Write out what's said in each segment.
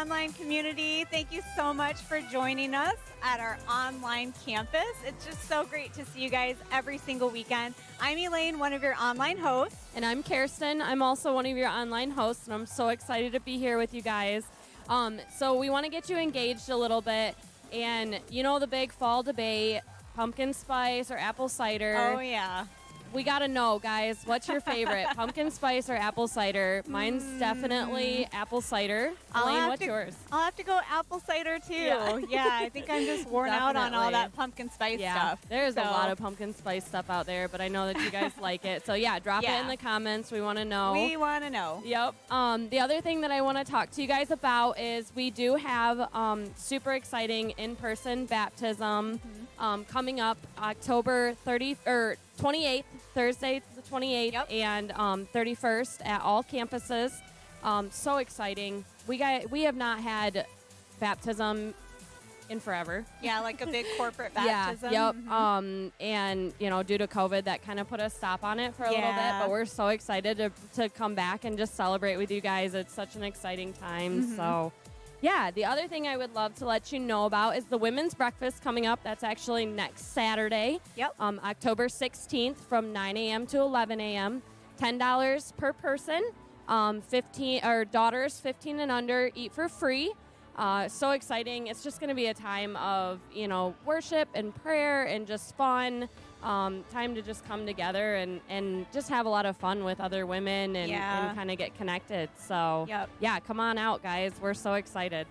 online community. Thank you so much for joining us at our online campus. It's just so great to see you guys every single weekend. I'm Elaine, one of your online hosts. And I'm Kirsten. I'm also one of your online hosts, and I'm so excited to be here with you guys. So we want to get you engaged a little bit. And you know the big fall debate, pumpkin spice or apple cider. Oh, yeah. We got to know, guys, what's your favorite, pumpkin spice or apple cider? Mine's definitely apple cider. Elaine, what's yours? I'll have to go apple cider, too. Yeah, I think I'm just worn out on all that pumpkin spice stuff. There's a lot of pumpkin spice stuff out there, but I know that you guys like it. So, drop it in the comments. We want to know. We want to know. Yep. The other thing that I want to talk to you guys about is we do have super exciting in-person baptism coming up October 28th, Thursday the 28th, and 31st at all campuses. So exciting. We have not had baptism in forever. Yeah, like a big corporate baptism. Yep. And due to COVID, that kind of put a stop on it for a little bit. But we're so excited to come back and just celebrate with you guys. It's such an exciting time. So. Yeah, the other thing I would love to let you know about is the women's breakfast coming up. That's actually next Saturday, October 16th from 9 a.m. to 11 a.m. $10 per person. 15 or daughters 15 and under eat for free. So exciting. It's just going to be a time of, worship and prayer and just fun. Time to just come together and just have a lot of fun with other women and kind of get connected. So, come on out, guys. We're so excited.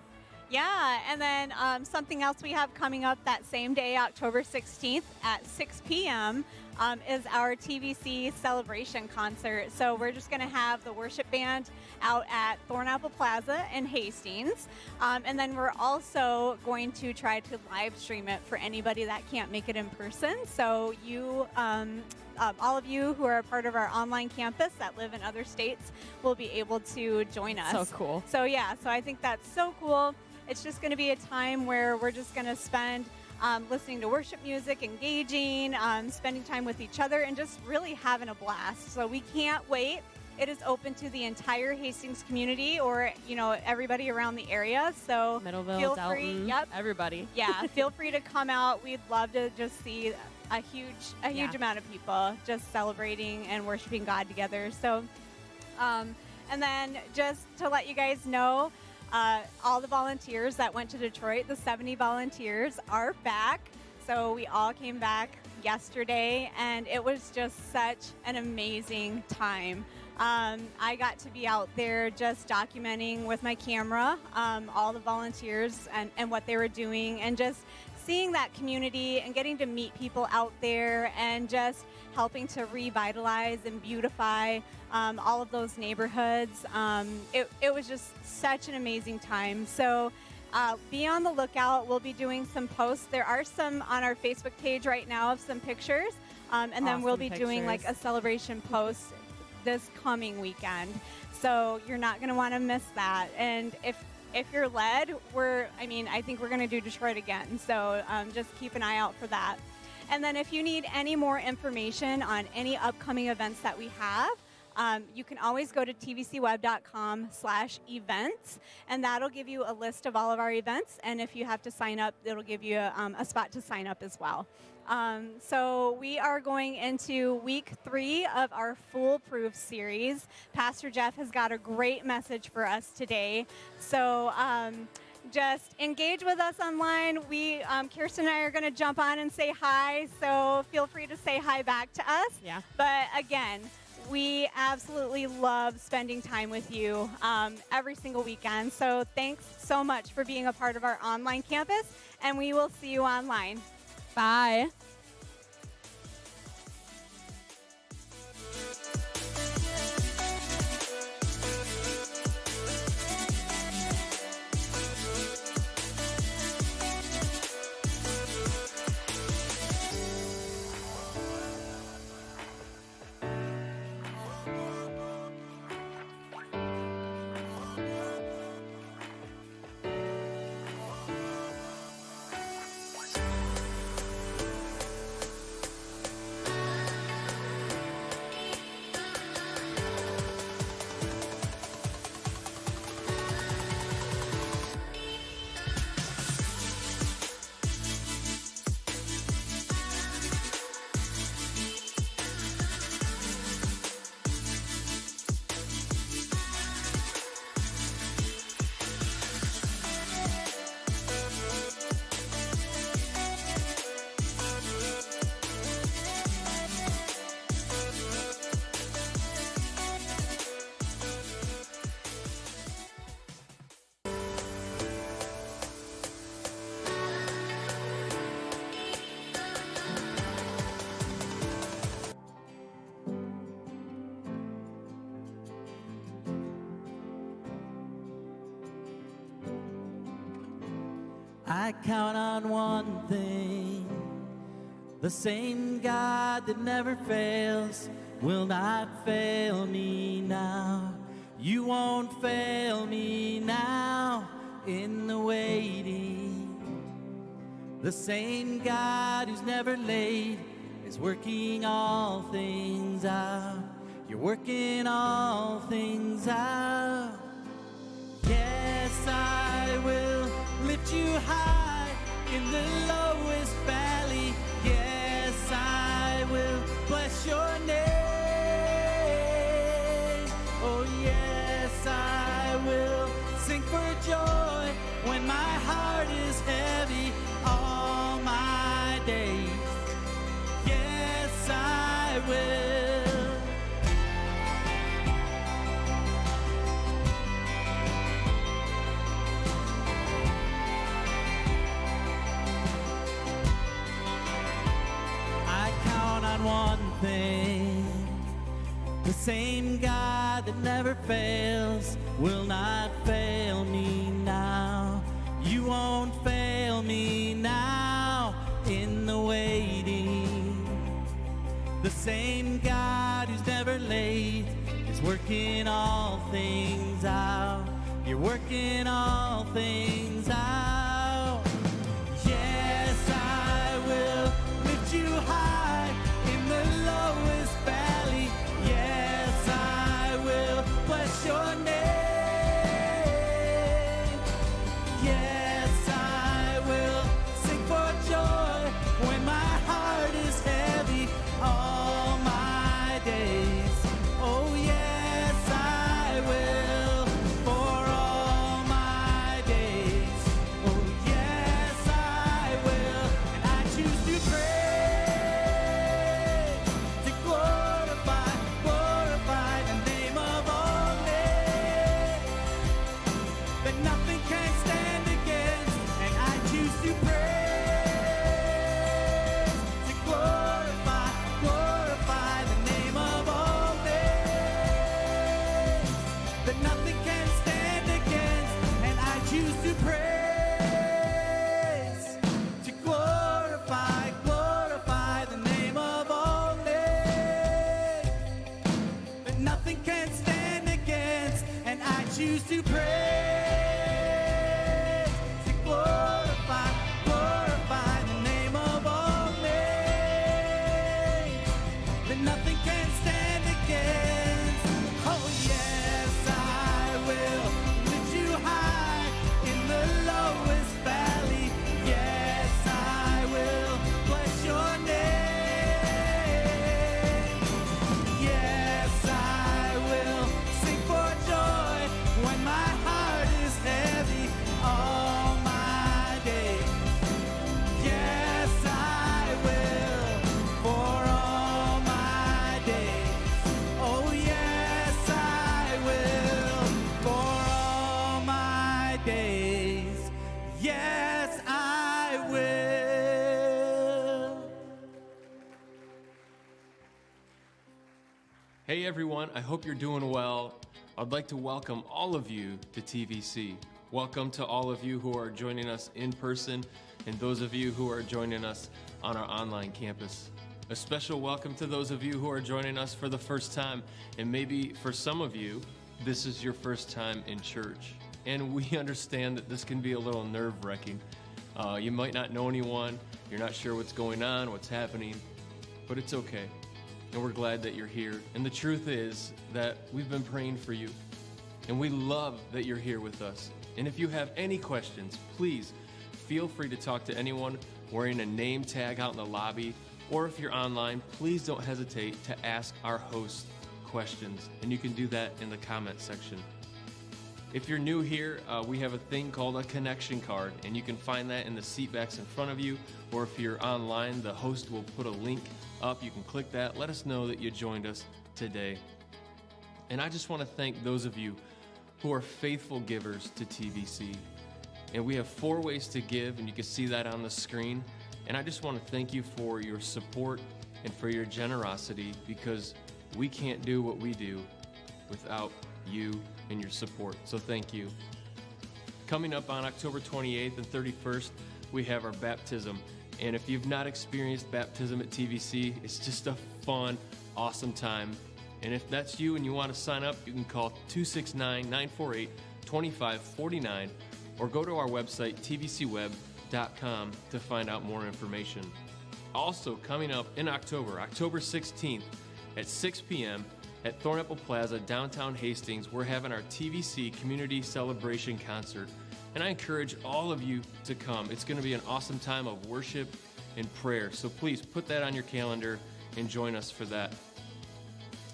Yeah, and then something else we have coming up that same day, October 16th at 6 p.m., is our TVC celebration concert. So we're just going to have the worship band out at Thornapple Plaza in Hastings. And then we're also going to try to live stream it for anybody that can't make it in person. So you, all of you who are a part of our online campus that live in other states will be able to join us. So cool. So so I think that's so cool. It's just going to be a time where we're just going to spend listening to worship music, engaging, spending time with each other, and just really having a blast. So we can't wait. It is open to the entire Hastings community or, everybody around the area. So Middleville, feel Delton, free. Everybody. Yeah, feel free to come out. We'd love to just see a huge amount of people just celebrating and worshiping God together. So, and then just to let you guys know, all the volunteers that went to Detroit, the 70 volunteers, are back. So we all came back yesterday, and it was just such an amazing time. I got to be out there just documenting with my camera all the volunteers and what they were doing, and just seeing that community and getting to meet people out there and just helping to revitalize and beautify all of those neighborhoods. It was just such an amazing time. So be on the lookout. We'll be doing some posts. There are some on our Facebook page right now of some pictures. And then we'll be doing like a celebration post this coming weekend. So you're not going to want to miss that. And if you're led, I think we're going to do Detroit again. So just keep an eye out for that. And then if you need any more information on any upcoming events that we have, you can always go to tvcweb.com/events, and that'll give you a list of all of our events. And if you have to sign up, it'll give you a spot to sign up as well. So we are going into week 3 of our Foolproof series. Pastor Jeff has got a great message for us today. So just engage with us online. We, Kirsten and I are going to jump on and say hi, so feel free to say hi back to us. Yeah. But again, we absolutely love spending time with you every single weekend. So thanks so much for being a part of our online campus, and we will see you online. Bye. I count on one thing. The same God that never fails will not fail me now. You won't fail me now in the waiting. The same God who's never late is working all things out. You're working all things out. Yes, I will lift you high in the lowest valley. Yes, I will bless your name. Oh, yes, I will sing for joy when my heart is heavy all my days. Yes, I will. One thing, the same God that never fails will not fail me now. You won't fail me now in the waiting. The same God who's never late is working all things out. You're working all things out. Yes, I will lift you high the lowest valley. Yes, I will bless your name. Yes, I will sing for joy when my heart is heavy all my days. Oh, yes, I will for all my days. Oh, yes, I will, and I choose to pray. Choose to praise, to glorify the name of all names, that nothing can stand against. Oh yes, I will lift you high in the lowest valley. Yes, I will bless your name. Yes, I will sing for joy when my heart is heavy all my days. Yes, I will for all my days. Oh, yes, I will for all my days. Yes, I will. Hey everyone, I hope you're doing well. I'd like to welcome all of you to TVC. Welcome to all of you who are joining us in person and those of you who are joining us on our online campus. A special welcome to those of you who are joining us for the first time, and maybe for some of you, this is your first time in church. And we understand that this can be a little nerve-wracking. You might not know anyone, you're not sure what's going on, what's happening, but it's okay. And we're glad that you're here. And the truth is that we've been praying for you. And we love that you're here with us. And if you have any questions, please feel free to talk to anyone wearing a name tag out in the lobby. Or if you're online, please don't hesitate to ask our host questions. And you can do that in the comment section. If you're new here, we have a thing called a connection card. And you can find that in the seat backs in front of you. Or if you're online, the host will put a link up. You can click that. Let us know that you joined us today. And I just want to thank those of you who are faithful givers to TVC. And we have 4 ways to give, and you can see that on the screen. And I just want to thank you for your support and for your generosity, because we can't do what we do without you and your support. So thank you. Coming up on October 28th and 31st, we have our baptism. And if you've not experienced baptism at TVC, it's just a fun, awesome time. And if that's you and you want to sign up, you can call 269-948-2549 or go to our website, tvcweb.com, to find out more information. Also, coming up in October 16th at 6 p.m. at Thornapple Plaza, downtown Hastings, we're having our TVC Community Celebration Concert. And I encourage all of you to come. It's going to be an awesome time of worship and prayer. So please put that on your calendar and join us for that.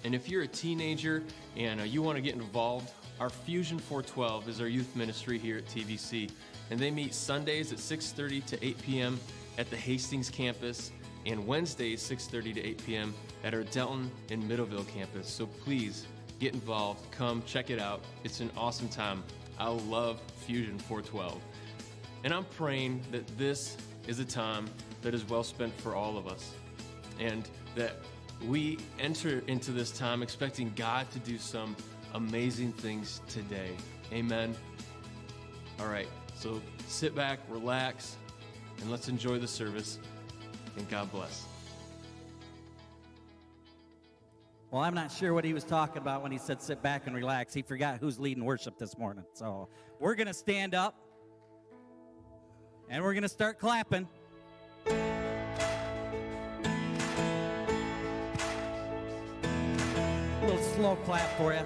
And if you're a teenager and you want to get involved, our Fusion 412 is our youth ministry here at TVC. And they meet Sundays at 6:30 to 8 p.m. at the Hastings campus and Wednesdays 6:30 to 8 p.m. at our Delton and Middleville campus. So please get involved. Come check it out. It's an awesome time. I love Fusion 412. And I'm praying that this is a time that is well spent for all of us. And that we enter into this time expecting God to do some amazing things today. Amen. All right, so sit back, relax, and let's enjoy the service. And God bless. Well, I'm not sure what he was talking about when he said sit back and relax. He forgot who's leading worship this morning. So we're going to stand up, and we're going to start clapping. A little slow clap for you.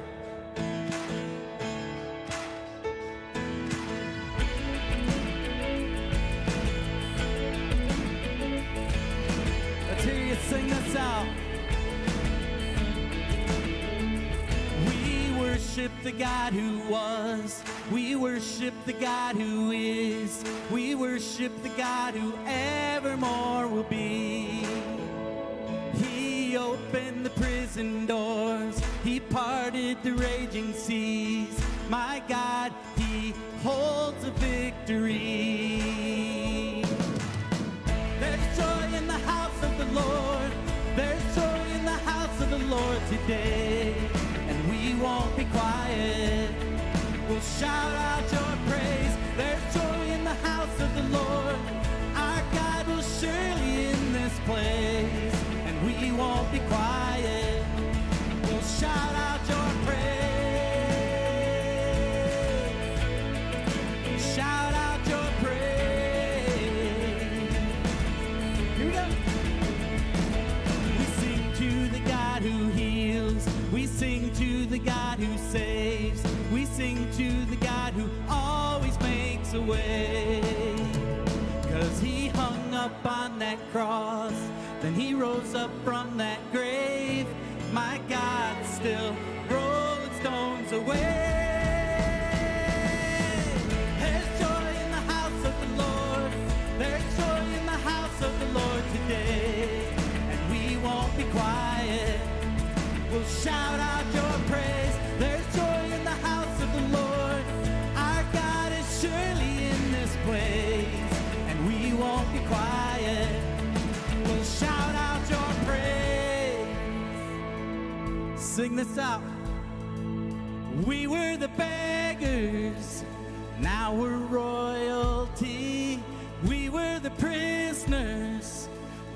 Let's hear you sing this out. We worship the God who was. We worship the God who is. We worship the God who evermore will be. He opened the prison doors. He parted the raging seas. My God, he holds a victory. There's joy in the house of the Lord. There's joy in the house of the Lord today. And we won't be quiet. We'll shout out your praise. There's joy in the house of the Lord. Our God will surely in this place. And we won't be quiet. We'll shout out your praise. Shout out your praise. Here we go. We sing to the God who heals. We sing to the God who saves. We sing to the God who always makes a way. 'Cause he hung up on that cross, then he rose up from that grave. My God still rolling stones away. There's joy in the house of the Lord. There's joy in the house of the Lord today. And we won't be quiet. We'll shout out your praise. There's joy in the house of the Lord. Our God is surely in this place. And we won't be quiet. We'll shout out your praise. Sing this out. We were the beggars, now we're royalty. We were the prisoners,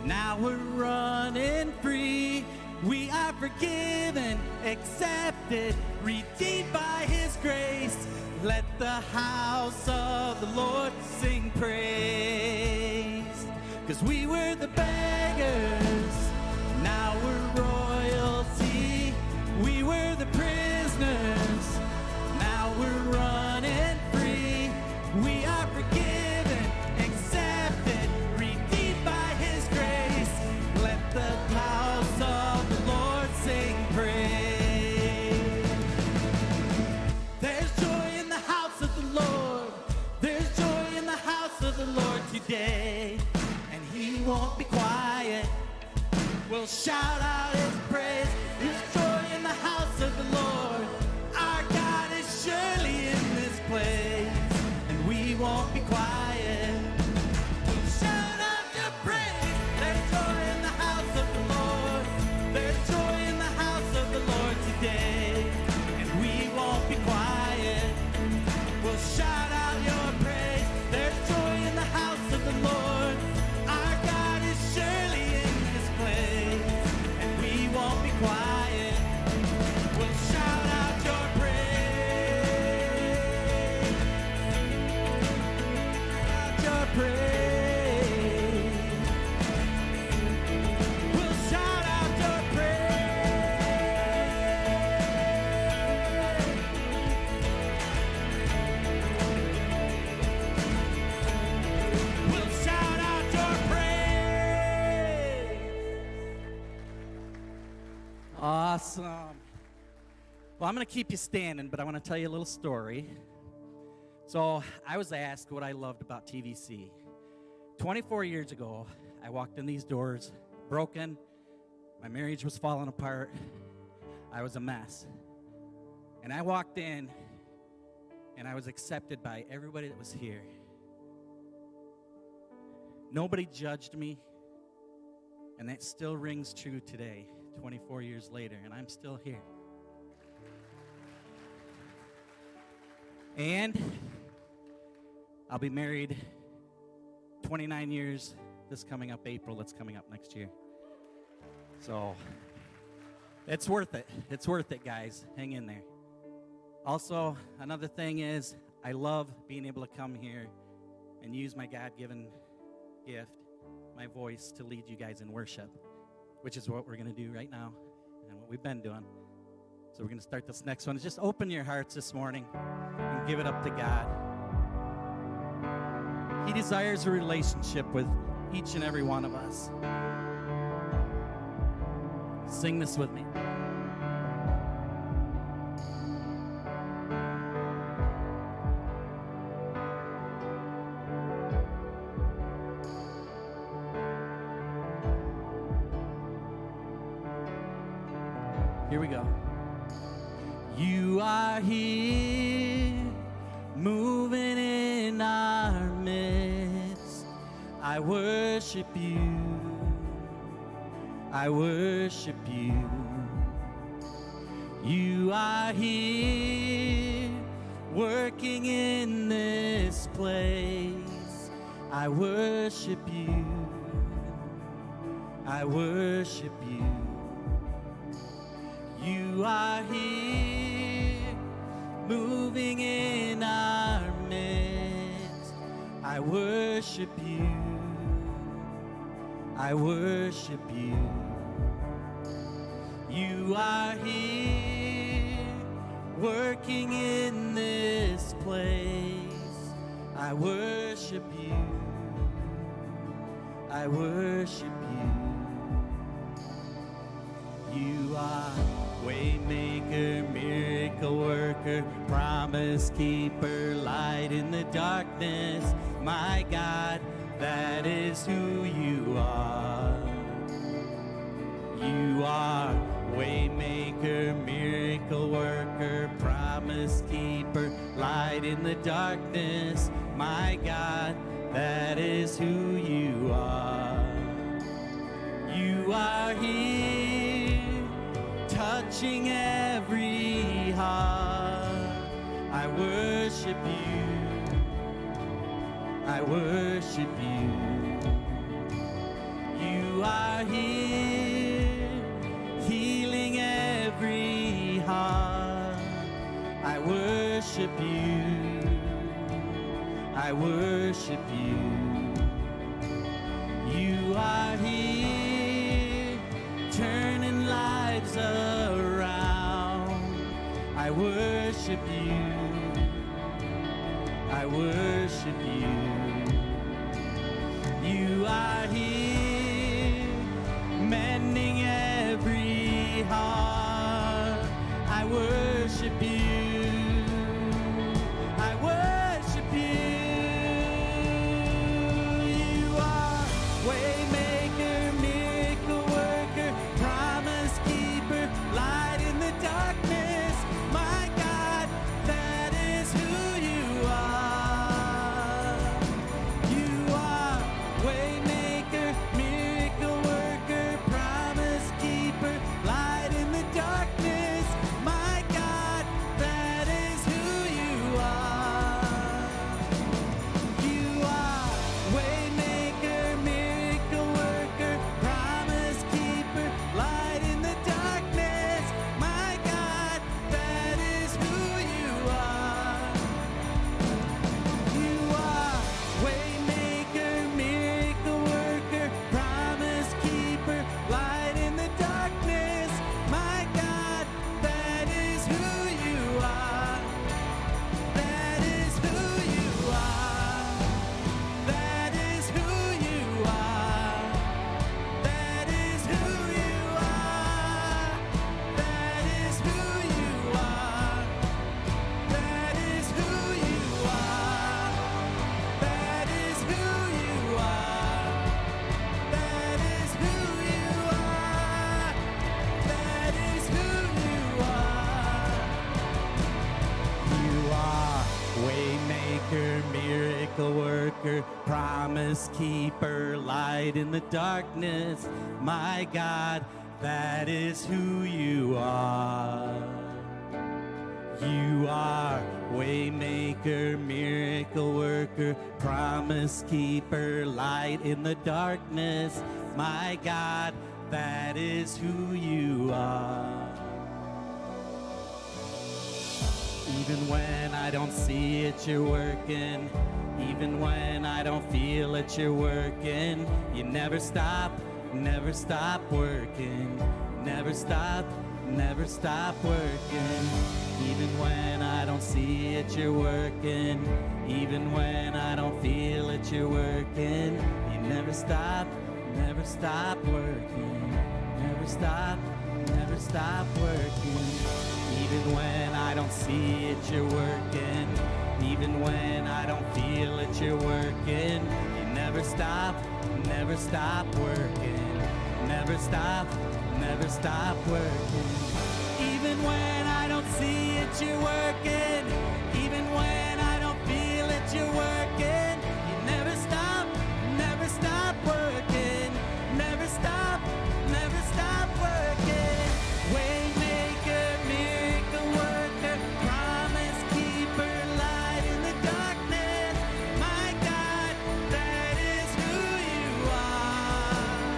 now we're running free. We are forgiven, accepted, redeemed by his grace. Let the house of the Lord sing praise. 'Cause we were the beggars, now we're royalty. We were the prisoners, now we're running free. We are forgiven, accepted, redeemed by his grace. Let the house of the Lord sing praise. There's joy in the house of the Lord. There's joy in the house of the Lord today. And he won't be quiet. We'll shout out his praise. There's joy in the house of the Lord. Awesome. Well, I'm going to keep you standing, but I want to tell you a little story. So I was asked what I loved about TVC. 24 years ago, I walked in these doors broken. My marriage was falling apart. I was a mess. And I walked in, and I was accepted by everybody that was here. Nobody judged me, and that still rings true today, 24 years later, and I'm still here. And I'll be married 29 years this coming up April. That's coming up next year. So it's worth it. It's worth it, guys. Hang in there. Also, another thing is I love being able to come here and use my God-given gift, my voice, to lead you guys in worship, which is what we're going to do right now and what we've been doing. So we're going to start this next one. Just open your hearts this morning and give it up to God. He desires a relationship with each and every one of us. Sing this with me. Here we go. You are here, moving in our midst. I worship you. I worship you. You are here, working in this place. I worship you. I worship you. You are here, moving in our midst. I worship you. I worship you. You are here, working in this place. I worship you. I worship you. You are Waymaker, miracle worker, promise keeper, light in the darkness. My God, that is who you are. You are Waymaker, miracle worker, promise keeper, light in the darkness. My God, that is who you are. You are here, touching every heart. I worship you. I worship you. You are here, healing every heart. I worship you. I worship you. You are here, turning lives around. I worship you. I worship you. You are here, mending every heart. I worship you. I worship you. You are Waymaker, miracle worker, promise keeper, light in the darkness. My God, that is who you are. You are Waymaker, miracle worker, promise keeper, light in the darkness. My God, that promise keeper, light in the darkness. My God, that is who you are. You are waymaker, miracle worker, promise keeper, light in the darkness. My God, that is who you are. Even when I don't see it, you're working. Even when I don't feel it, you're working. You never stop working. Never stop working. Even when I don't see it, you're working. Even when I don't feel it, you're working. You never stop working. Never stop working. Even when I don't see it, you're working. Even when I don't feel it, you're working. You never stop working. Never stop working. Even when I don't see it, you're working. Even when I don't feel it, you're working. You never stop working. Never stop working. Waymaker, miracle worker, promise keeper, light in the darkness. My God, that is who you are.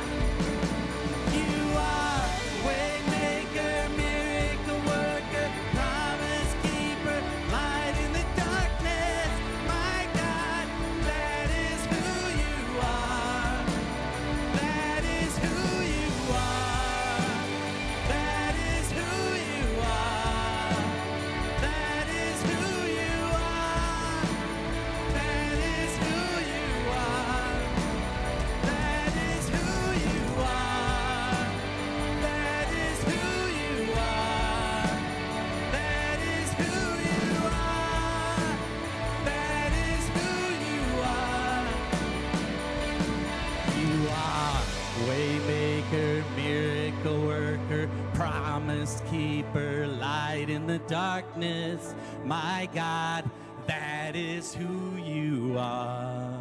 You are waymaker, miracle worker, promise keeper, light in the darkness. My God, that is who you are. That is who you are. That is who you are. That is who you are. That is who you are. That is who you are. That is who you are. That is who you are. That is who you are. You are waymaker, miracle worker, promise keeper, light in the darkness. My God, that is who you are.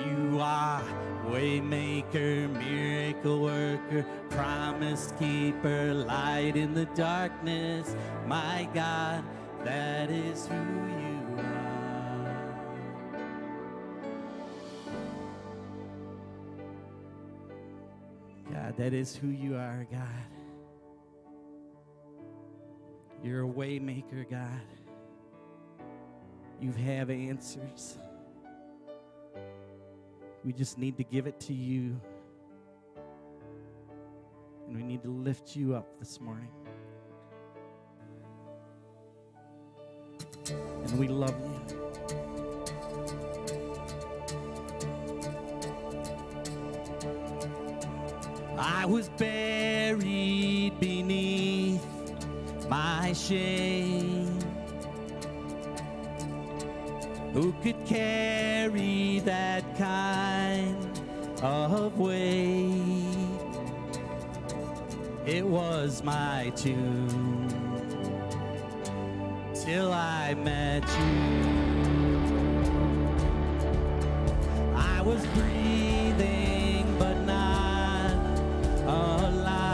You are waymaker, miracle worker, promise keeper, light in the darkness. My God, that is who you are. God, that is who you are, God. You're a way maker, God. You have answers. We just need to give it to you. And we need to lift you up this morning. And we love you. I was buried beneath my shame. Who could carry that kind of weight? It was my tomb till I met you. I was breathing but not alive.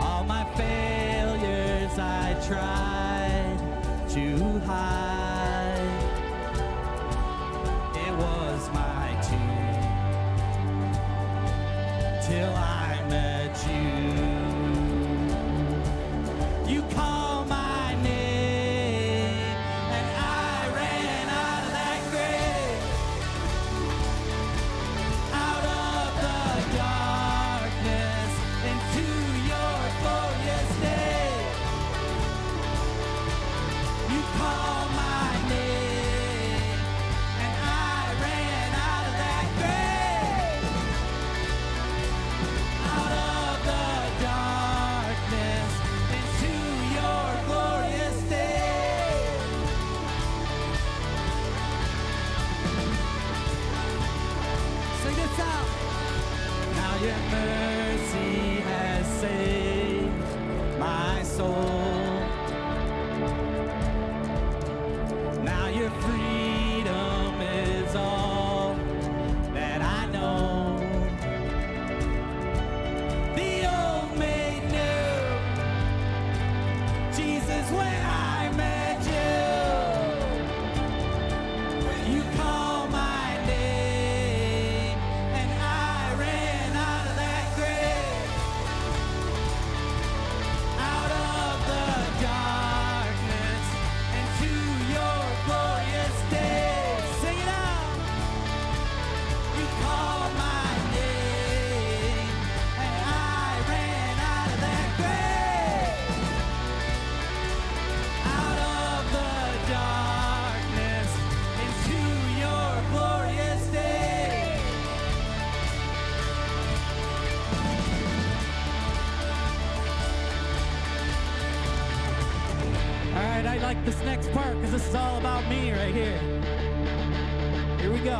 All my failures I tried to hide. It was my tomb till I met you. You call my name and I ran out of that grave, out of the darkness into your glorious day. You call my name and I ran out of that grave, out of the darkness into your like this next part because this is all about me right here. Here we go.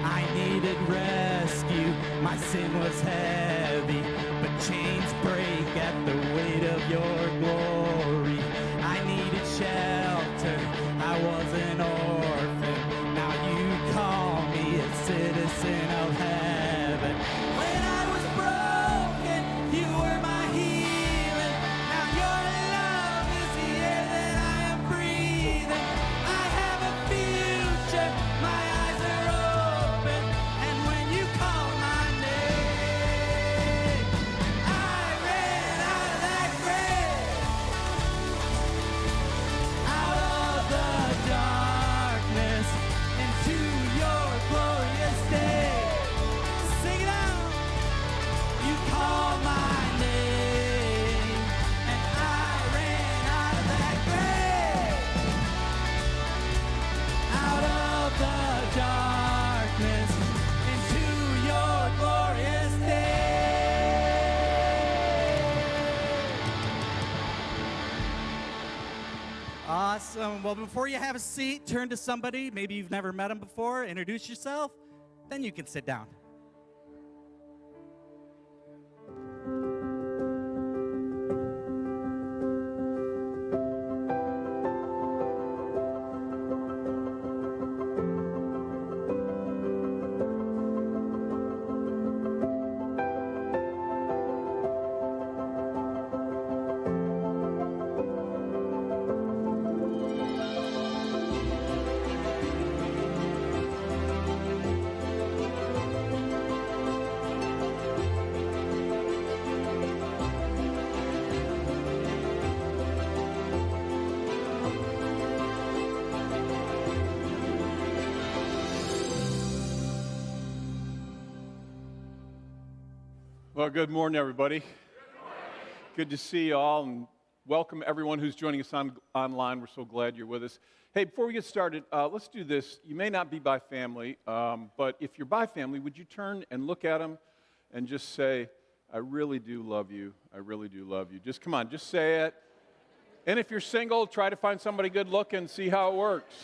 I needed rescue, my sin was heavy, but chains break at the weight of your glory. I needed shelter, I was an orphan, now you call me a citizen of heaven. When I was broken, you were my healing, now your love is the air that I am breathing. I have a future, my eyes are open, and when you call my name, I ran out of that grave, out of the darkness, into your glorious day. Sing it out. You call my name, and I ran out of that grave, out of the darkness, into your glorious day. Awesome. Well, before you have a seat, turn to somebody. Maybe you've never met them before. Introduce yourself. Then you can sit down. Well, good morning, everybody. Good to see you all, and welcome everyone who's joining us online. We're so glad you're with us. Hey, before we get started, let's do this. You may not be by family, but if you're by family, would you turn and look at them and just say, I really do love you. I really do love you. Just come on, just say it. And if you're single, try to find somebody good looking, see how it works.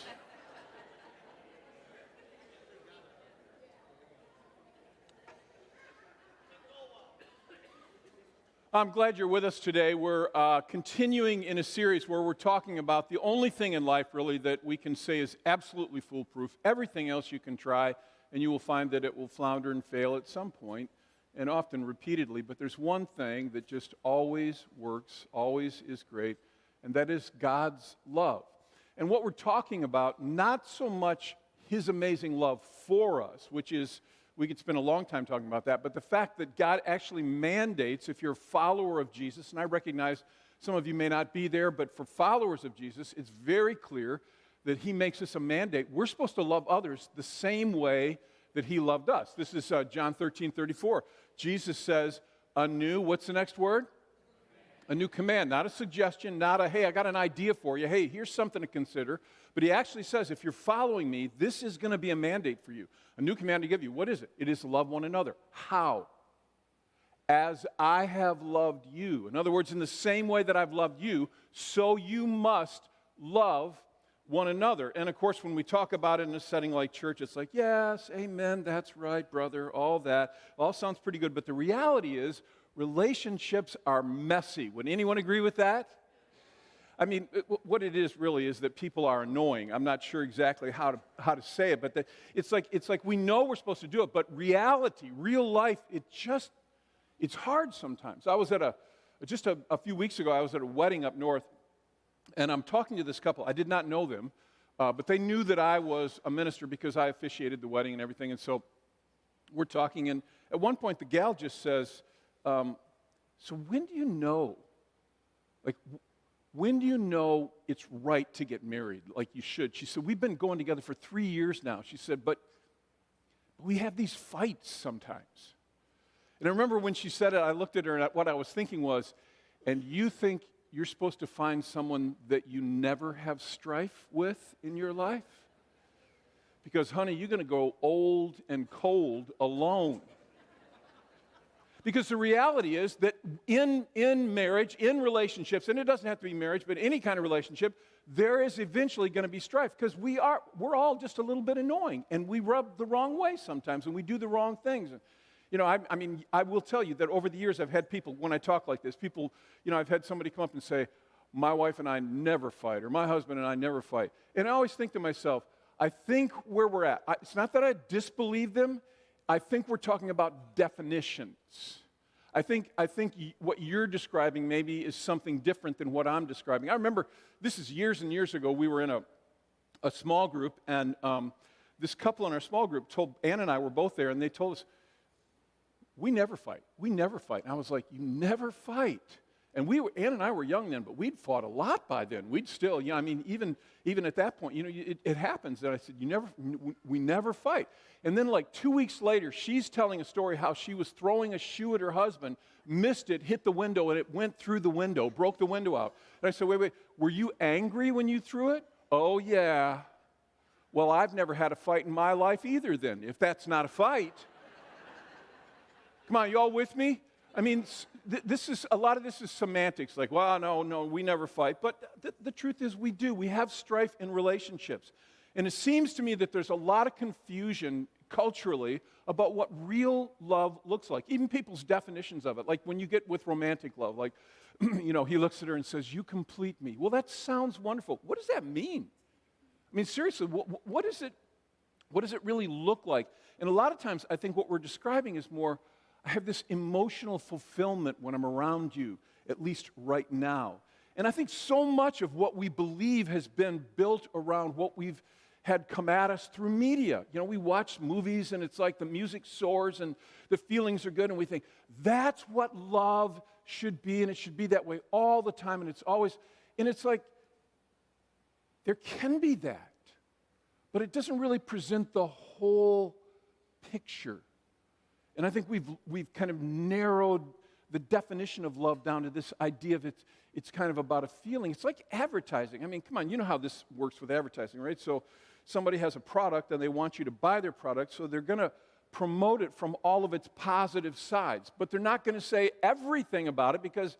I'm glad you're with us today. We're continuing in a series where we're talking about the only thing in life, really, that we can say is absolutely foolproof. Everything else you can try, and you will find that it will flounder and fail at some point, and often repeatedly. But there's one thing that just always works, always is great, and that is God's love. And what we're talking about, not so much His amazing love for us, which is, we could spend a long time talking about that, but the fact that God actually mandates, if you're a follower of Jesus, and I recognize some of you may not be there, but for followers of Jesus, it's very clear that He makes us a mandate. We're supposed to love others the same way that He loved us. This is John 13:34. Jesus says, what's the next word? A new command, not a suggestion, not a, hey, I got an idea for you. Hey, here's something to consider. But He actually says, if you're following me, this is going to be a mandate for you. A new command to give you. What is it? It is to love one another. How? As I have loved you. In other words, in the same way that I've loved you, so you must love one another. And of course, when we talk about it in a setting like church, it's like, yes, amen, that's right, brother, all that. All sounds pretty good. But the reality is, relationships are messy. Would anyone agree with that? I mean, what it is really is that people are annoying. I'm not sure exactly how to say it, but it's like we know we're supposed to do it, but reality, real life, it's hard sometimes. I was at just a few weeks ago, I was at a wedding up north, and I'm talking to this couple. I did not know them, but they knew that I was a minister because I officiated the wedding and everything, and so we're talking, and at one point the gal just says, so when do you know, when do you know it's right to get married like you should? She said, we've been going together for 3 years now. She said, but we have these fights sometimes. And I remember when she said it, I looked at her, and what I was thinking was, and you think you're supposed to find someone that you never have strife with in your life? Because, honey, you're going to go old and cold alone. Because the reality is that in marriage, in relationships, and it doesn't have to be marriage, but any kind of relationship, there is eventually going to be strife because we're all just a little bit annoying, and we rub the wrong way sometimes, and we do the wrong things. You know, I mean, I will tell you that over the years I've had people, when I talk like this, people, you know, I've had somebody come up and say, my wife and I never fight, or my husband and I never fight. And I always think to myself, I think where we're at, it's not that I disbelieve them, I think we're talking about definitions. I think what you're describing maybe is something different than what I'm describing. I remember, this is years and years ago, we were in a small group, and this couple in our small group told, Ann and I were both there, and they told us, we never fight. We never fight. And I was like, you never fight? And Ann and I were young then, but we'd fought a lot by then. We'd still, you know, I mean, even at that point, you know, it happens. And I said, we never fight. And then like 2 weeks later, she's telling a story how she was throwing a shoe at her husband, missed it, hit the window, and it went through the window, broke the window out. And I said, wait, were you angry when you threw it? Oh, yeah. Well, I've never had a fight in my life either then, if that's not a fight. Come on, you all with me? I mean, a lot of this is semantics, like, well, no, we never fight. But the truth is we do. We have strife in relationships. And it seems to me that there's a lot of confusion culturally about what real love looks like, even people's definitions of it. Like when you get with romantic love, like, you know, he looks at her and says, you complete me. Well, that sounds wonderful. What does that mean? I mean, seriously, what does it really look like? And a lot of times I think what we're describing is more, I have this emotional fulfillment when I'm around you, at least right now. And I think so much of what we believe has been built around what we've had come at us through media. You know, we watch movies and it's like the music soars and the feelings are good and we think, that's what love should be, and it should be that way all the time, and it's like, there can be that, but it doesn't really present the whole picture. And I think we've kind of narrowed the definition of love down to this idea of it's kind of about a feeling. It's like advertising. I mean, come on, you know how this works with advertising, right? So somebody has a product and they want you to buy their product, so they're going to promote it from all of its positive sides. But they're not going to say everything about it because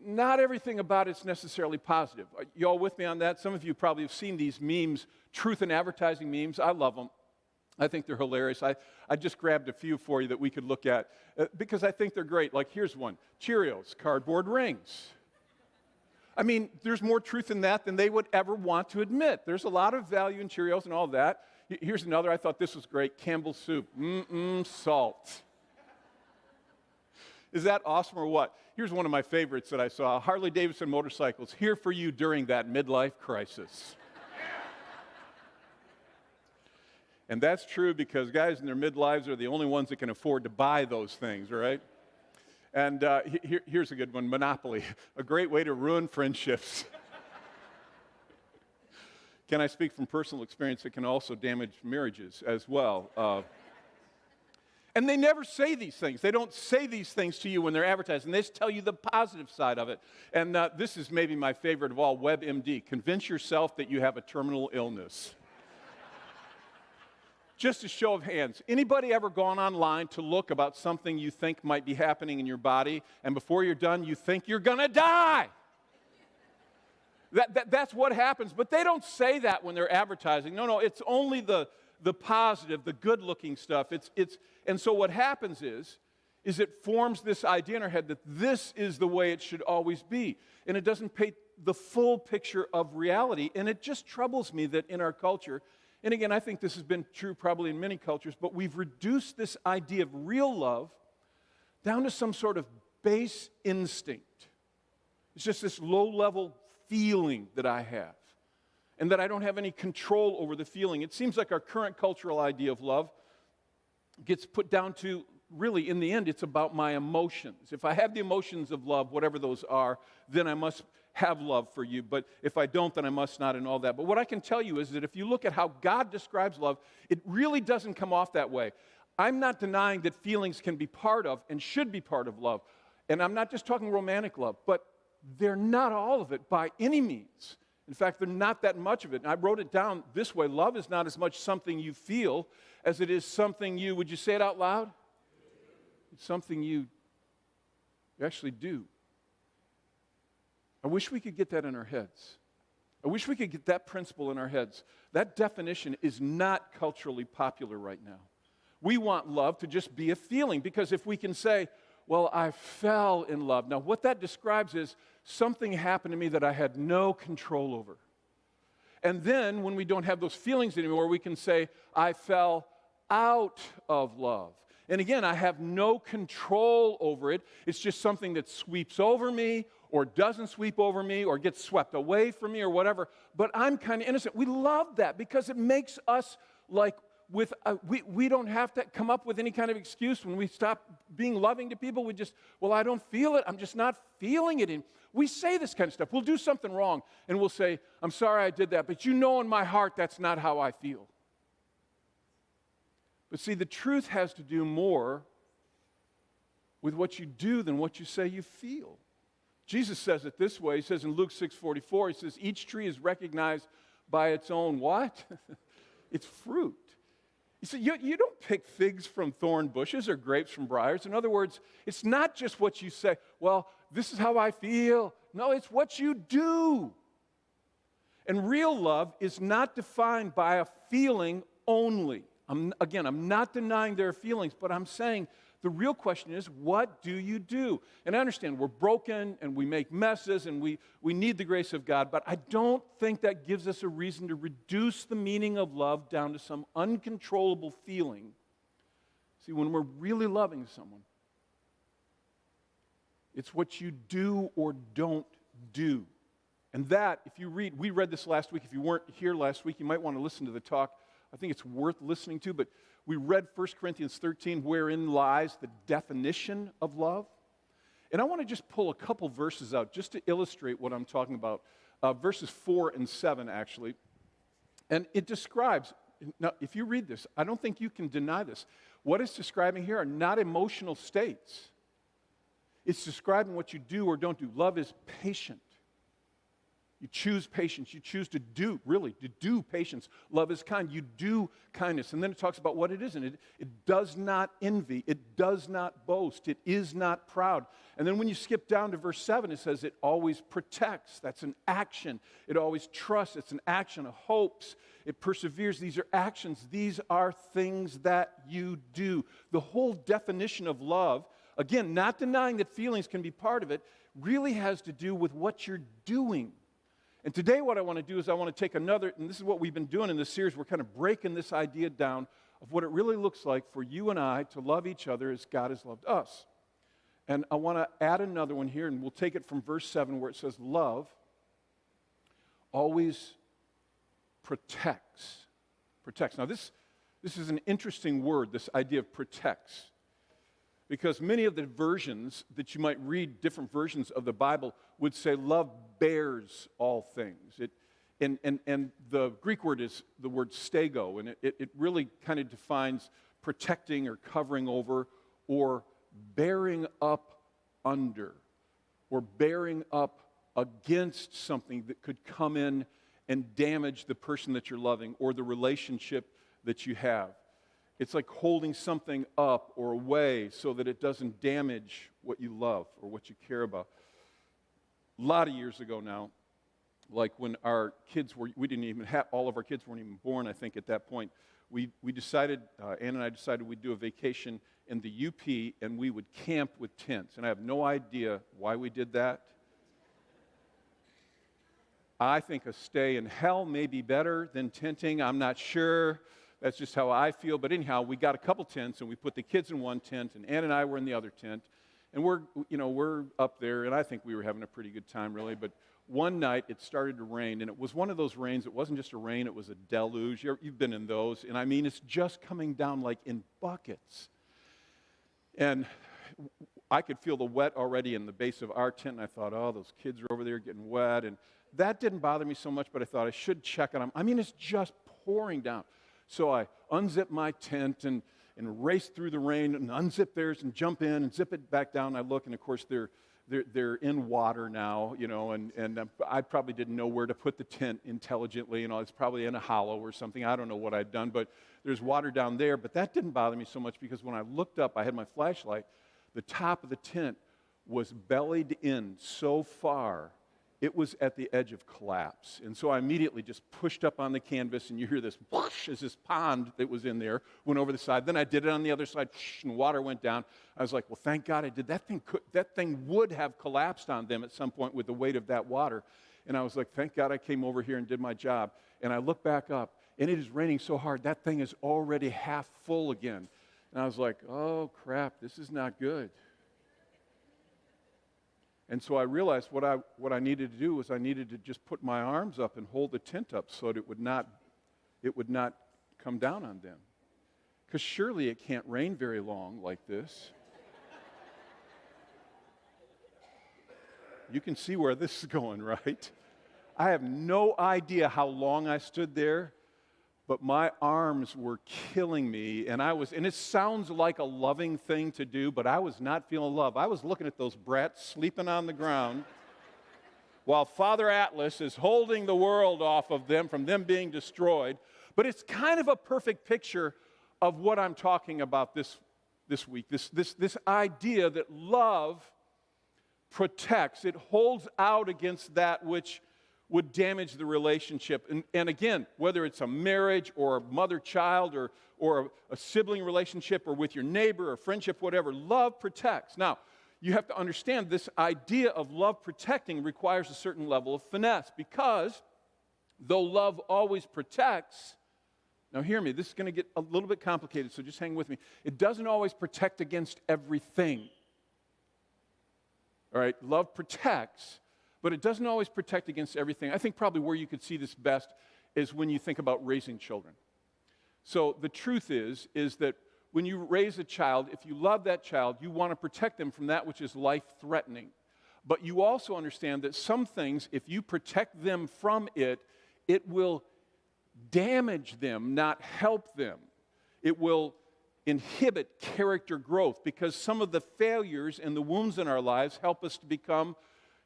not everything about it's necessarily positive. Are you all with me on that? Some of you probably have seen these memes, truth in advertising memes. I love them. I think they're hilarious. I just grabbed a few for you that we could look at because I think they're great. Like here's one, Cheerios, cardboard rings. I mean, there's more truth in that than they would ever want to admit. There's a lot of value in Cheerios and all that. Here's another, I thought this was great, Campbell's soup, salt. Is that awesome or what? Here's one of my favorites that I saw, Harley-Davidson motorcycles, here for you during that midlife crisis. And that's true because guys in their midlives are the only ones that can afford to buy those things, right? And here's a good one, Monopoly, a great way to ruin friendships. Can I speak from personal experience? It can also damage marriages as well. And they never say these things. They don't say these things to you when they're advertising. They just tell you the positive side of it. And this is maybe my favorite of all, WebMD. Convince yourself that you have a terminal illness. Just a show of hands. Anybody ever gone online to look about something you think might be happening in your body, and before you're done, you think you're going to die? That's what happens. But they don't say that when they're advertising. No, it's only the positive, the good-looking stuff. And so what happens is it forms this idea in our head that this is the way it should always be. And it doesn't paint the full picture of reality. And it just troubles me that in our culture, and again, I think this has been true probably in many cultures, but we've reduced this idea of real love down to some sort of base instinct. It's just this low-level feeling that I have, and that I don't have any control over the feeling. It seems like our current cultural idea of love gets put down to, really, in the end, it's about my emotions. If I have the emotions of love, whatever those are, then I must have love for you, but if I don't, then I must not, and all that. But what I can tell you is that if you look at how God describes love, it really doesn't come off that way. I'm not denying that feelings can be part of and should be part of love. And I'm not just talking romantic love, but they're not all of it by any means. In fact, they're not that much of it. And I wrote it down this way. Love is not as much something you feel as it is something would you say it out loud? It's something you We actually do. I wish we could get that in our heads. I wish we could get that principle in our heads. That definition is not culturally popular right now. We want love to just be a feeling, because if we can say, well, I fell in love. Now, what that describes is something happened to me that I had no control over. And then, when we don't have those feelings anymore, we can say, I fell out of love. And again, I have no control over it. It's just something that sweeps over me, or doesn't sweep over me, or gets swept away from me, or whatever. But I'm kind of innocent. We love that because it makes us like, we don't have to come up with any kind of excuse when we stop being loving to people. We just, well, I don't feel it. I'm just not feeling it. And we say this kind of stuff. We'll do something wrong, and we'll say, I'm sorry I did that, but you know in my heart that's not how I feel. But see, the truth has to do more with what you do than what you say you feel. Jesus says it this way. He says in Luke 6:44, he says, each tree is recognized by its own what? Its fruit. He said, you don't pick figs from thorn bushes or grapes from briars. In other words, it's not just what you say, well, this is how I feel. No, it's what you do. And real love is not defined by a feeling only. I'm not denying there are feelings, but I'm saying the real question is, what do you do? And I understand we're broken and we make messes and we need the grace of God, but I don't think that gives us a reason to reduce the meaning of love down to some uncontrollable feeling. See, when we're really loving someone, it's what you do or don't do. And that, if you read, we read this last week. If you weren't here last week, you might want to listen to the talk. I think it's worth listening to, but we read 1 Corinthians 13, wherein lies the definition of love. And I want to just pull a couple verses out just to illustrate what I'm talking about. Verses 4 and 7, actually. And it describes, now if you read this, I don't think you can deny this. What it's describing here are not emotional states. It's describing what you do or don't do. Love is patient. You choose patience. You choose to do patience. Love is kind. You do kindness. And then it talks about what it isn't. It does not envy. It does not boast. It is not proud. And then when you skip down to verse 7, it says it always protects. That's an action. It always trusts. It's an action. It hopes. It perseveres. These are actions. These are things that you do. The whole definition of love, again, not denying that feelings can be part of it, really has to do with what you're doing. And today what I want to do is I want to take another, and this is what we've been doing in this series, we're kind of breaking this idea down of what it really looks like for you and I to love each other as God has loved us. And I want to add another one here, and we'll take it from verse 7 where it says, love always protects. Protects. Now this is an interesting word, this idea of protects. Because many of the versions that you might read, different versions of the Bible, would say love bears all things. And the Greek word is the word stego, and it really kind of defines protecting or covering over or bearing up under or bearing up against something that could come in and damage the person that you're loving or the relationship that you have. It's like holding something up or away so that it doesn't damage what you love or what you care about. A lot of years ago now, like when our kids were, we didn't even have, all of our kids weren't even born, I think, at that point. We decided, Ann and I decided we'd do a vacation in the UP and we would camp with tents. And I have no idea why we did that. I think a stay in hell may be better than tenting. I'm not sure. That's just how I feel. But anyhow, we got a couple tents, and we put the kids in one tent, and Ann and I were in the other tent. And we're up there, and I think we were having a pretty good time, really. But one night, it started to rain, and it was one of those rains. It wasn't just a rain. It was a deluge. You've been in those. And I mean, it's just coming down like in buckets. And I could feel the wet already in the base of our tent, and I thought, oh, those kids are over there getting wet. And that didn't bother me so much, but I thought I should check on them. I mean, it's just pouring down. So I unzipped my tent and raced through the rain and unzip theirs and jump in and zip it back down. I look, and of course they're in water now, and I probably didn't know where to put the tent intelligently. It's probably in a hollow or something. I don't know what I'd done, but there's water down there. But that didn't bother me so much because when I looked up, I had my flashlight. The top of the tent was bellied in so far, it was at the edge of collapse. And so I immediately just pushed up on the canvas, and you hear this whoosh as this pond that was in there went over the side. Then I did it on the other side, and water went down. I was like, well, thank God I did. That thing would have collapsed on them at some point with the weight of that water. And I was like, thank God I came over here and did my job. And I look back up, and it is raining so hard, that thing is already half full again. And I was like, oh, crap, this is not good. And so I realized what I needed to do was I needed to just put my arms up and hold the tent up so that it would not come down on them. Because surely it can't rain very long like this. You can see where this is going, right? I have no idea how long I stood there, but my arms were killing me, and it sounds like a loving thing to do, but I was not feeling love. I was looking at those brats sleeping on the ground while Father Atlas is holding the world off of them from them being destroyed. But it's kind of a perfect picture of what I'm talking about this week, this idea that love protects. It holds out against that which would damage the relationship. And again, whether it's a marriage or a mother-child or a sibling relationship or with your neighbor or friendship, whatever, love protects. Now, you have to understand this idea of love protecting requires a certain level of finesse, because though love always protects, now hear me, this is going to get a little bit complicated, so just hang with me. It doesn't always protect against everything. All right, love protects, but it doesn't always protect against everything. I think probably where you could see this best is when you think about raising children. So the truth is that when you raise a child, if you love that child, you want to protect them from that which is life-threatening. But you also understand that some things, if you protect them from it, it will damage them, not help them. It will inhibit character growth, because some of the failures and the wounds in our lives help us to become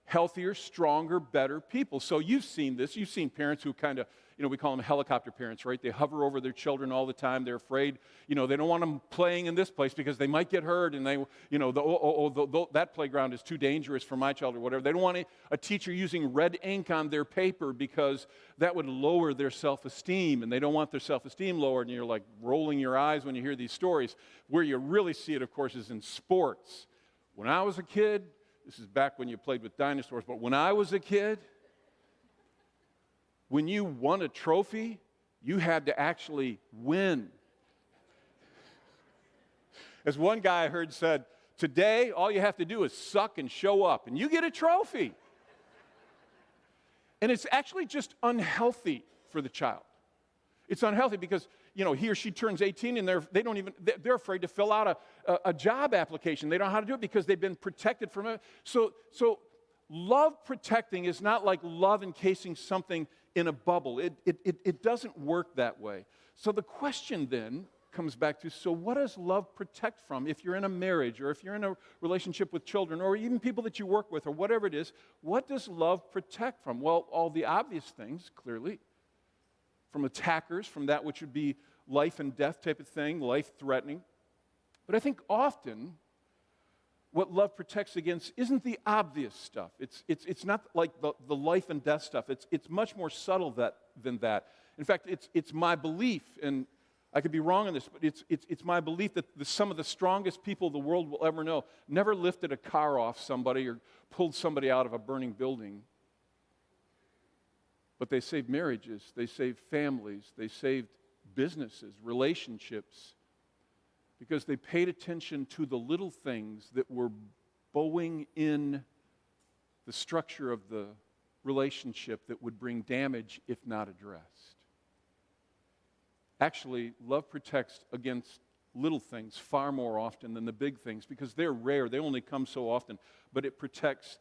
healthier, stronger, better people. So you've seen this. You've seen parents who kind of, we call them helicopter parents, right? They hover over their children all the time. They're afraid, they don't want them playing in this place because they might get hurt, and they, that playground is too dangerous for my child or whatever. They don't want a teacher using red ink on their paper because that would lower their self-esteem, and they don't want their self-esteem lowered, and you're like rolling your eyes when you hear these stories. Where you really see it, of course, is in sports. When I was a kid, this is back when you played with dinosaurs, but when I was a kid, when you won a trophy, you had to actually win. As one guy I heard said, today all you have to do is suck and show up, and you get a trophy. And it's actually just unhealthy for the child. It's unhealthy because, he or she turns 18 and they're afraid to fill out a job application. They don't know how to do it because they've been protected from it. So love protecting is not like love encasing something in a bubble. It doesn't work that way. So the question then comes back to, so what does love protect from? If you're in a marriage, or if you're in a relationship with children, or even people that you work with, or whatever it is, what does love protect from? Well, all the obvious things, clearly. From attackers, from that which would be life and death type of thing, life-threatening. But I think often what love protects against isn't the obvious stuff. It's not like the life and death stuff. It's much more subtle than that. In fact, it's my belief, and I could be wrong on this, but it's my belief that some of the strongest people the world will ever know never lifted a car off somebody or pulled somebody out of a burning building. But they saved marriages, they saved families, they saved businesses, relationships, because they paid attention to the little things that were bowing in the structure of the relationship that would bring damage if not addressed. Actually, love protects against little things far more often than the big things, because they're rare, they only come so often, but it protects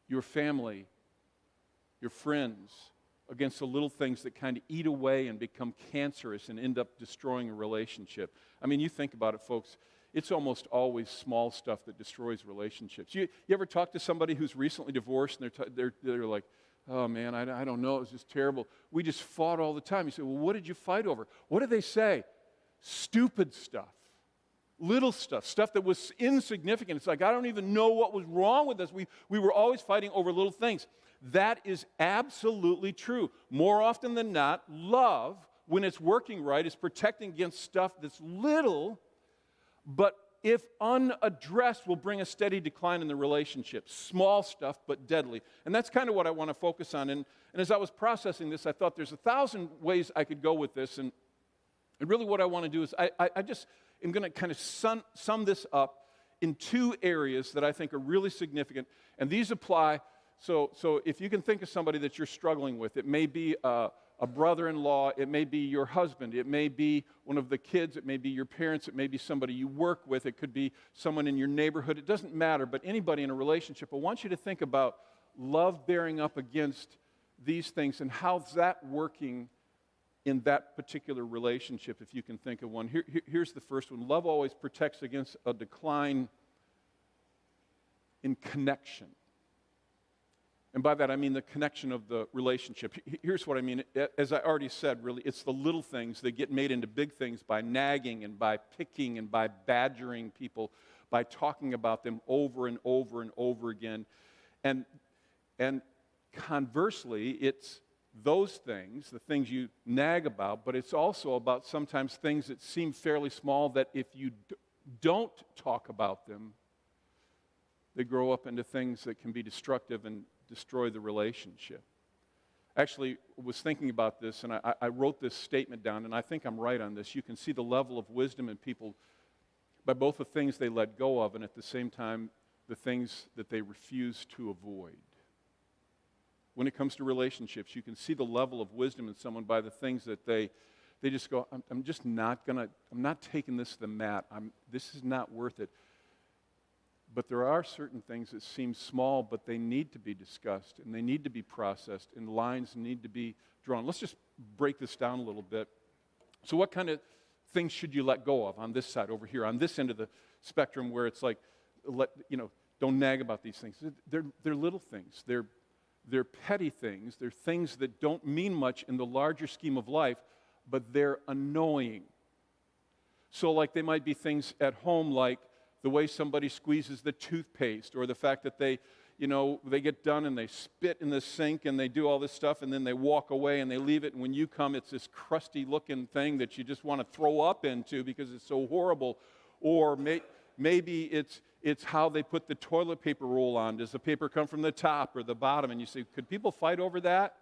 your family, your friends, against the little things that kind of eat away and become cancerous and end up destroying a relationship. I mean, you think about it, folks. It's almost always small stuff that destroys relationships. You ever talk to somebody who's recently divorced, and they're like, oh, man, I don't know. It was just terrible. We just fought all the time. You say, well, what did you fight over? What do they say? Stupid stuff. little stuff that was insignificant. It's like, I don't even know what was wrong with us. We were always fighting over little things. That is absolutely true. More often than not, love, when it's working right, is protecting against stuff that's little, but if unaddressed, will bring a steady decline in the relationship. Small stuff, but deadly. And that's kind of what I want to focus on. And as I was processing this, I thought there's 1,000 ways I could go with this. And really what I want to do is I just am going to kind of sum this up in 2 areas that I think are really significant. And these apply, so if you can think of somebody that you're struggling with, it may be a brother-in-law, it may be your husband, it may be one of the kids, it may be your parents, it may be somebody you work with, it could be someone in your neighborhood, it doesn't matter, but anybody in a relationship. I want you to think about love bearing up against these things and how's that working in that particular relationship, if you can think of one. Here's the first one. Love always protects against a decline in connection. And by that, I mean the connection of the relationship. Here's what I mean. As I already said, really, it's the little things that get made into big things by nagging and by picking and by badgering people, by talking about them over and over and over again. And conversely, it's those things, the things you nag about, but it's also about sometimes things that seem fairly small that if you don't talk about them, they grow up into things that can be destructive and destroy the relationship. Actually, I was thinking about this, and I wrote this statement down, and I think I'm right on this. You can see the level of wisdom in people by both the things they let go of and at the same time the things that they refuse to avoid. When it comes to relationships, you can see the level of wisdom in someone by the things that they just go, I'm just not I'm not taking this to the mat. This is not worth it. But there are certain things that seem small, but they need to be discussed, and they need to be processed, and lines need to be drawn. Let's just break this down a little bit. So what kind of things should you let go of on this side over here, on this end of the spectrum where it's like, don't nag about these things. They're little things. They're petty things. They're things that don't mean much in the larger scheme of life, but they're annoying. So like they might be things at home like the way somebody squeezes the toothpaste, or the fact that they get done and they spit in the sink and they do all this stuff and then they walk away and they leave it, and when you come it's this crusty looking thing that you just want to throw up into because it's so horrible. Or maybe it's how they put the toilet paper roll on. Does the paper come from the top or the bottom? And you say, could people fight over that?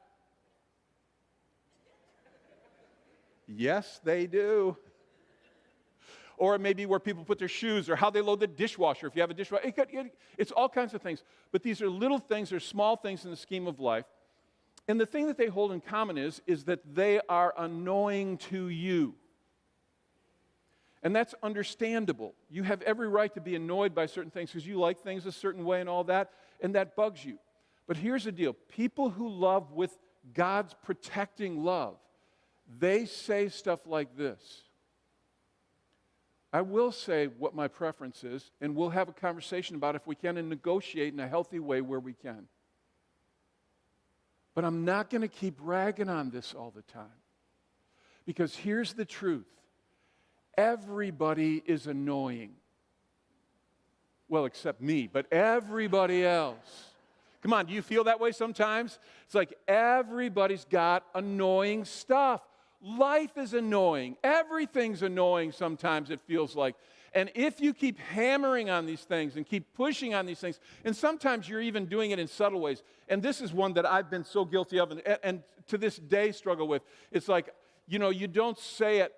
Yes, they do. Or it may be where people put their shoes, or how they load the dishwasher, if you have a dishwasher. It's all kinds of things. But these are little things, they're small things in the scheme of life. And the thing that they hold in common is that they are annoying to you. And that's understandable. You have every right to be annoyed by certain things because you like things a certain way and all that, and that bugs you. But here's the deal. People who love with God's protecting love, they say stuff like this. I will say what my preference is, and we'll have a conversation about it if we can and negotiate in a healthy way where we can. But I'm not going to keep ragging on this all the time. Because here's the truth. Everybody is annoying. Well, except me, but everybody else. Come on, do you feel that way sometimes? It's like everybody's got annoying stuff. Life is annoying. Everything's annoying sometimes, it feels like. And if you keep hammering on these things and keep pushing on these things, and sometimes you're even doing it in subtle ways, and this is one that I've been so guilty of and to this day struggle with. It's like, you don't say it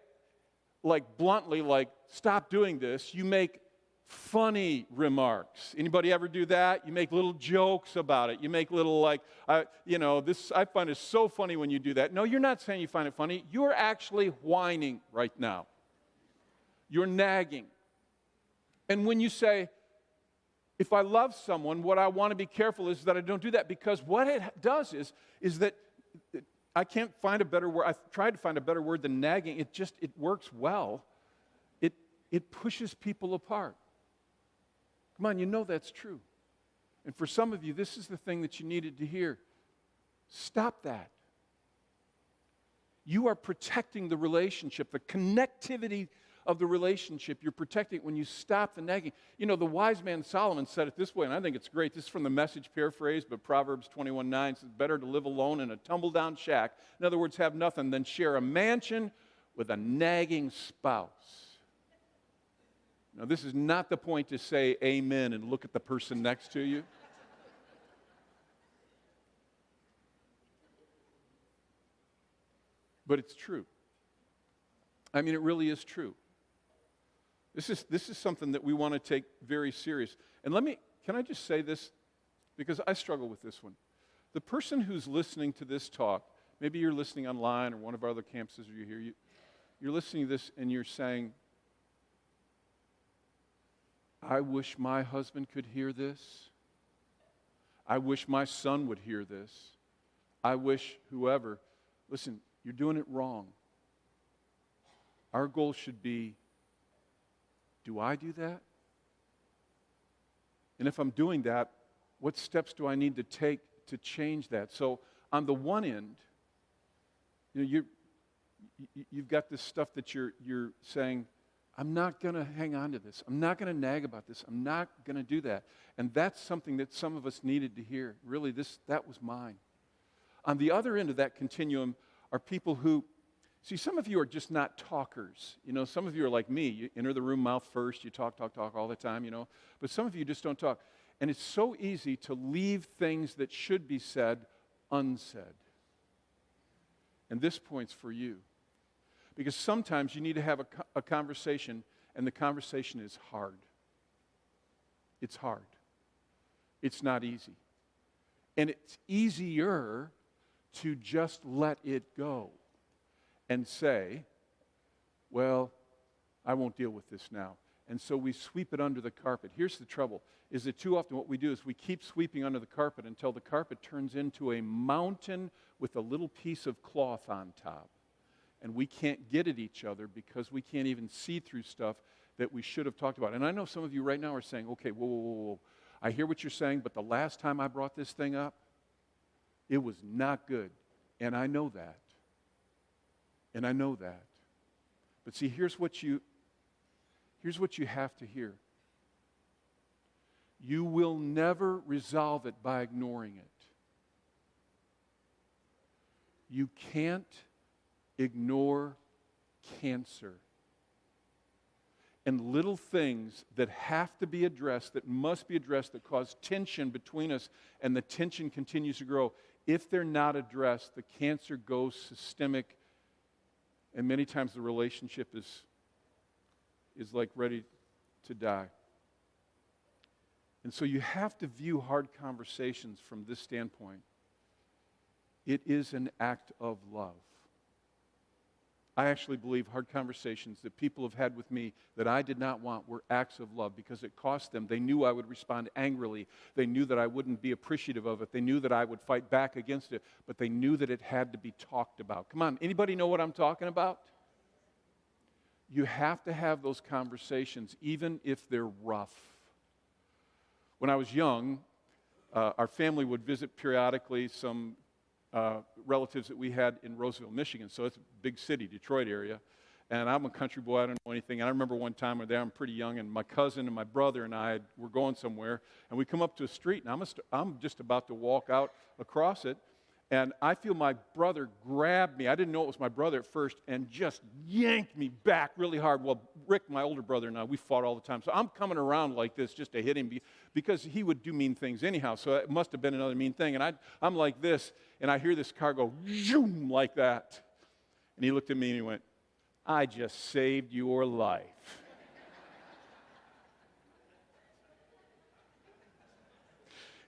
like bluntly, like, stop doing this. You make funny remarks. Anybody ever do that? You make little jokes about it. You make little this, I find it so funny when you do that. No, you're not saying you find it funny. You're actually whining right now. You're nagging. And when you say, if I love someone, what I want to be careful is that I don't do that, because what it does is that I can't find a better word. I've tried to find a better word than nagging. It works well. It pushes people apart. Come on, you know that's true. And for some of you, this is the thing that you needed to hear. Stop that. You are protecting the relationship, the connectivity of the relationship. You're protecting it when you stop the nagging. You know, the wise man Solomon said it this way, and I think it's great. This is from the Message paraphrase, but Proverbs 21:9 says, better to live alone in a tumble-down shack, in other words, have nothing, than share a mansion with a nagging spouse. Now, this is not the point to say amen and look at the person next to you. But it's true. I mean, it really is true. This is something that we want to take very serious. And can I just say this? Because I struggle with this one. The person who's listening to this talk, maybe you're listening online or one of our other campuses, or you're here, you're listening to this and you're saying, I wish my husband could hear this. I wish my son would hear this. I wish whoever. Listen, you're doing it wrong. Our goal should be, do I do that? And if I'm doing that, what steps do I need to take to change that? So on the one end, you've got this stuff that you're saying, I'm not going to hang on to this. I'm not going to nag about this. I'm not going to do that. And that's something that some of us needed to hear. Really, that was mine. On the other end of that continuum are people who, see, some of you are just not talkers. You know, some of you are like me. You enter the room mouth first. You talk all the time, you know. But some of you just don't talk. And it's so easy to leave things that should be said unsaid. And this point's for you. Because sometimes you need to have a conversation, and the conversation is hard. It's hard. It's not easy. And it's easier to just let it go and say, well, I won't deal with this now. And so we sweep it under the carpet. Here's the trouble, is that too often what we do is we keep sweeping under the carpet until the carpet turns into a mountain with a little piece of cloth on top. And we can't get at each other because we can't even see through stuff that we should have talked about. And I know some of you right now are saying, okay, whoa. I hear what you're saying, but the last time I brought this thing up, it was not good. And I know that. And I know that. But see, here's what you have to hear. You will never resolve it by ignoring it. You can't ignore cancer. And little things that have to be addressed, that must be addressed, that cause tension between us, and the tension continues to grow. If they're not addressed, the cancer goes systemic, and many times the relationship is like ready to die. And so you have to view hard conversations from this standpoint. It is an act of love. I actually believe hard conversations that people have had with me that I did not want were acts of love because it cost them. They knew I would respond angrily. They knew that I wouldn't be appreciative of it. They knew that I would fight back against it, but they knew that it had to be talked about. Come on, anybody know what I'm talking about? You have to have those conversations, even if they're rough. When I was young, our family would visit periodically some relatives that we had in Roseville, Michigan. So it's a big city, Detroit area. And I'm a country boy. I don't know anything. And I remember one time we were there. I'm pretty young. And my cousin and my brother and I were going somewhere. And we come up to a street. And I'm just about to walk out across it. And I feel my brother grab me. I didn't know it was my brother at first. And just yanked me back really hard. Well, Rick, my older brother, and I, we fought all the time. So I'm coming around like this just to hit him because he would do mean things anyhow. So it must have been another mean thing. And I'm like this. And I hear this car go zoom like that. And he looked at me and he went, I just saved your life.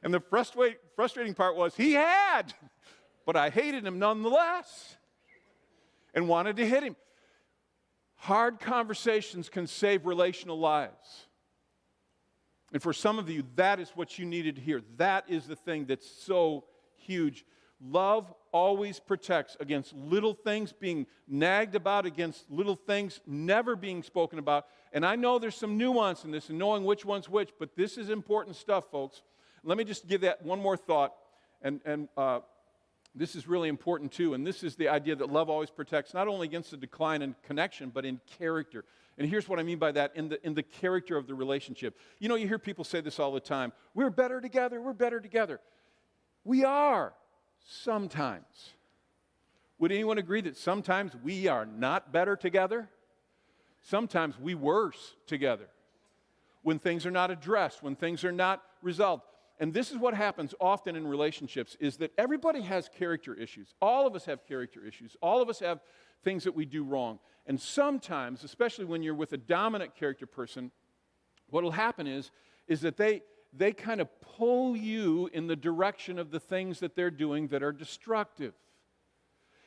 And the frustrating part was he had, but I hated him nonetheless and wanted to hit him. Hard conversations can save relational lives. And for some of you, that is what you needed to hear. That is the thing that's so huge. Love always protects against little things being nagged about, against little things never being spoken about. And I know there's some nuance in this and knowing which one's which, but this is important stuff, folks. Let me just give that one more thought, and this is really important too, and this is the idea that love always protects not only against the decline in connection, but in character. And here's what I mean by that in the character of the relationship. You know, you hear people say this all the time. We're better together. We're better together. We are sometimes. Would anyone agree that sometimes we are not better together? Sometimes we worse together. When things are not addressed, when things are not resolved. And this is what happens often in relationships, is that everybody has character issues. All of us have character issues. All of us have things that we do wrong. And sometimes, especially when you're with a dominant character person, what will happen is that they kind of pull you in the direction of the things that they're doing that are destructive.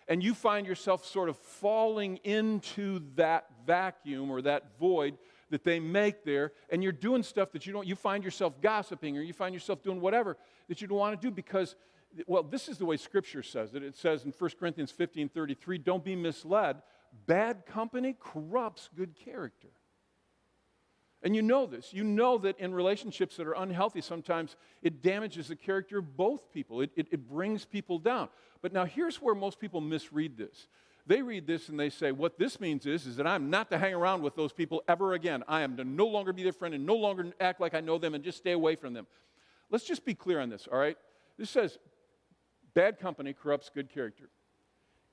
And you find yourself sort of falling into that vacuum or that void that they make there, and you're doing stuff that you find yourself gossiping, or you find yourself doing whatever that you don't want to do because, well, this is the way Scripture says it. It says in 1 Corinthians 15:33, don't be misled. Bad company corrupts good character. And you know this. You know that in relationships that are unhealthy, sometimes it damages the character of both people. It brings people down. But now here's where most people misread this. They read this and they say, what this means is that I'm not to hang around with those people ever again. I am to no longer be their friend and no longer act like I know them and just stay away from them. Let's just be clear on this, all right? This says, bad company corrupts good character.